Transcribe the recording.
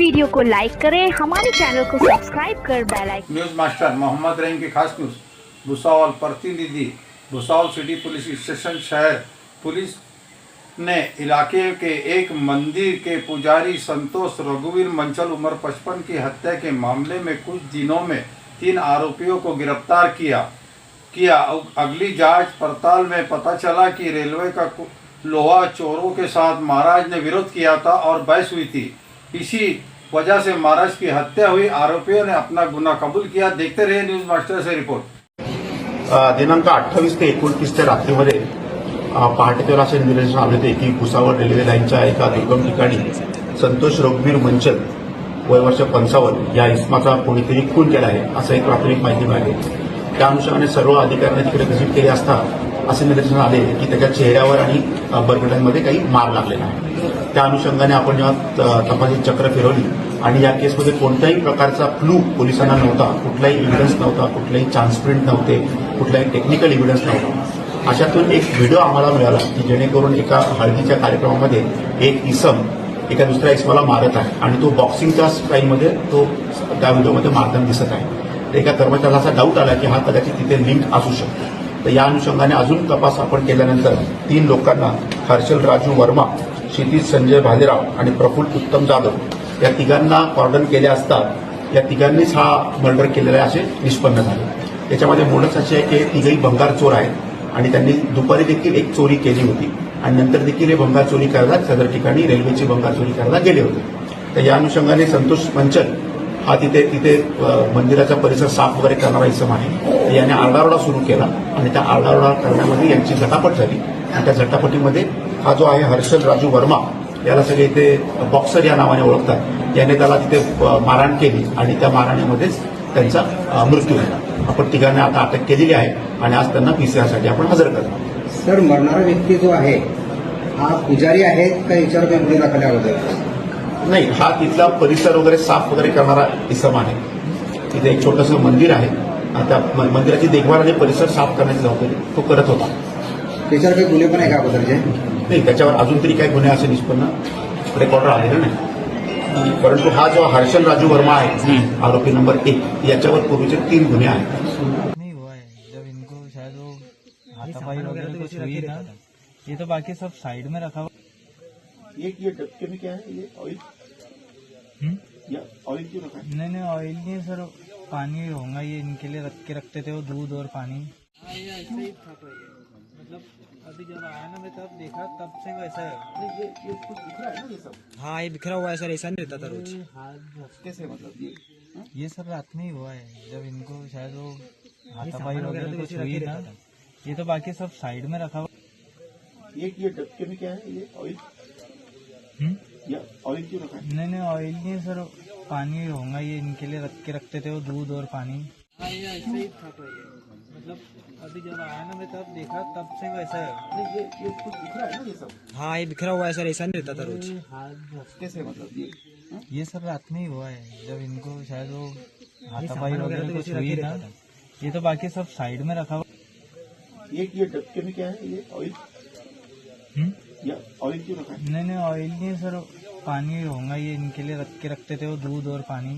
Video को like करें, हमारे चैनल को सब्सक्राइब कर bell icon. News master Mohammed Rahim की खास न्यूज़। भुसावल प्रतिनिधि। भुसावल सिटी पुलिस स्टेशन शहर पुलिस ने इलाके के एक मंदिर के पुजारी संतोष रघुवीर मंचल उम्र 55 की हत्या के मामले में कुछ दिनों में 3 आरोपियों को गिरफ्तार किया। अगली जांच पड़ताल में पता चला कि रेलवे का लोहा चोरों के साथ महाराज ने विरोध किया था और बहस हुई थी। इसी वजह से महाराज की हत्या हुई। आरोपियों ने अपना गुनाह कबूल किया। देखते रहिए न्यूज मास्टर से रिपोर्ट। दिनांक 28 ते 29 रात्रीमध्ये पहाटेच्या असे निदर्शनास आले होते की भुसावळ रेल्वे लाईनच्या एका दुर्गम ठिकाणी संतोष रघुवीर मंचल वय वर्ष 55 या इसमाचा कोणीतरी खून केला आहे असं एक प्राथमिक माहिती मिळाली। त्या अनुषंगाने सर्व अधिकाऱ्यांनी तिकडे व्हिजिट केली असता असे निदर्शनास आले की त्याच्या चेहऱ्यावर आणि बरगड्यांमध्ये काही मार लागलेला आहे। त्या अनुषंगाने आपण जेव्हा तपासणी चक्र फिरवली आणि या केसमध्ये कोणत्याही प्रकारचा क्लू पोलिसांना नव्हता, कुठलाही एव्हिडन्स नव्हता, कुठलाही चान्स प्रिंट नव्हते, कुठलाही टेक्निकल एव्हिडन्स नव्हता। अशातून एक व्हिडिओ आम्हाला मिळाला की जेणेकरून एका हळदीच्या कार्यक्रमामध्ये एक इसम एका दुसऱ्या इसमाला मारत आहे आणि तो बॉक्सिंगच्या स्टाईलमध्ये तो त्या व्हिडिओमध्ये मारताना दिसत आहे। एका कर्मचाऱ्याला असा डाऊट आला की हा कदाचित तिथे लिंक असू शकतो। तर या अनुषंगाने अजून तपास आपण केल्यानंतर 3 लोकांना हर्षल राजू वर्मा, क्षितिज संजय भालेराव आणि प्रफुल्ल उत्तम जाधव या तिघांना कॉर्डन केले असता या तिघांनीच हा मर्डर केलेला आहे असे निष्पन्न झाले। त्याच्यामध्ये मोडस अशी आहे की तिघही भंगार चोर आहेत आणि त्यांनी दुपारी देखील एक चोरी केली होती आणि नंतर देखील हे भंगार चोरी करायला सदर ठिकाणी रेल्वेची भंगार चोरी करायला गेले होते। तर या अनुषंगाने संतोष मंचल हा तिथे मंदिराचा परिसर साफ वगैरे करणारा इसम आहे। याने आरडाओरडा सुरू केला आणि त्या आरडाओरडा करण्यामध्ये यांची झटापट झाली आणि त्या झटापटीमध्ये हा जो आहे हर्षल राजू वर्मा याला सगळे इथे बॉक्सर या नावाने ओळखतात, याने त्याला तिथे मारहाण केली आणि त्या मारहाणीमध्येच त्यांचा मृत्यू झाला। आपण तिघांना आता अटक केलेली आहे आणि आज त्यांना पीसीआरसाठी आपण हजर करतो। सर, मरणारा व्यक्ती जो आहे हा पुजारी आहे का याच्यावर काही गुन्हे दाखल आहे? नाही, हा तिथला परिसर वगैरे साफ वगैरे करणारा इसम आहे। तिथे एक छोटंसं मंदिर आहे, त्या मंदिराची देखभाल आणि परिसर साफ करण्याची जबाबदारी तो करत होता। त्याच्यावर काही गुन्हे पण आहे का अगोदरचे? नाही, त्याच्यावर अजून तरी काही गुन्हे असे निष्पन्न रेकॉर्डर आलेले नाही, परंतु हा जो हर्षल राजू वर्मा आहे आरोपी नंबर 1 याच्यावर पूर्वीचे 3 गुन्हे आहेत। नहीं हुआ है जब इनको शायद वो हाथापाई वगैरह कुछ हुई ना, ये तो बाकी सब साइड में रखा हुआ। ये डबके में क्या है? ये ऑयल या ऑयल क्यों रखा है? नहीं ऑयल नहीं सर, पानी होगा ये इनके लिए रख के रखते थे वो दूध और पानी। ये ऐसे ही था मतलब अभी जब आया ना मैं तब देखा, तब से वैसा है। ये कुछ दिख रहा है ना ये सब? हाँ, ये बिखरा हुआ है सर, ऐसा नहीं रहता था रोज। कैसे मतलब ये सब रात में ही हुआ है जब इनको शायद वो हाथापाई वगैरह कुछ हुई ना, ये तो बाकी सब साइड में रखा हुआ। ये डबके में क्या है? ये ऑयल या ऑयल क्यों रखा है? नहीं ऑयल नहीं सर, पानी होगा ये इनके लिए रख के रखते थे वो दूध और पानी। ये ऐसे ही था मतलब अभी जब आया ना मैं तब देखा, तब से वैसा है। ये कुछ दिख रहा है ना ये सब? हाँ, ये बिखरा हुआ है सर, ऐसा नहीं रहता था रोज। कैसे मतलब ये सब रात में ही हुआ है जब इनको शायद वो हाथापाई वगैरह कुछ हुई ना, ये तो बाकी सब साइड में रखा हुआ। ये डबके में क्या है? ये ऑयल या ऑयल क्यों रखा है? नहीं ऑयल नहीं सर, पानी होगा ये इनके लिए रख के रखते थे वो दूध और पानी।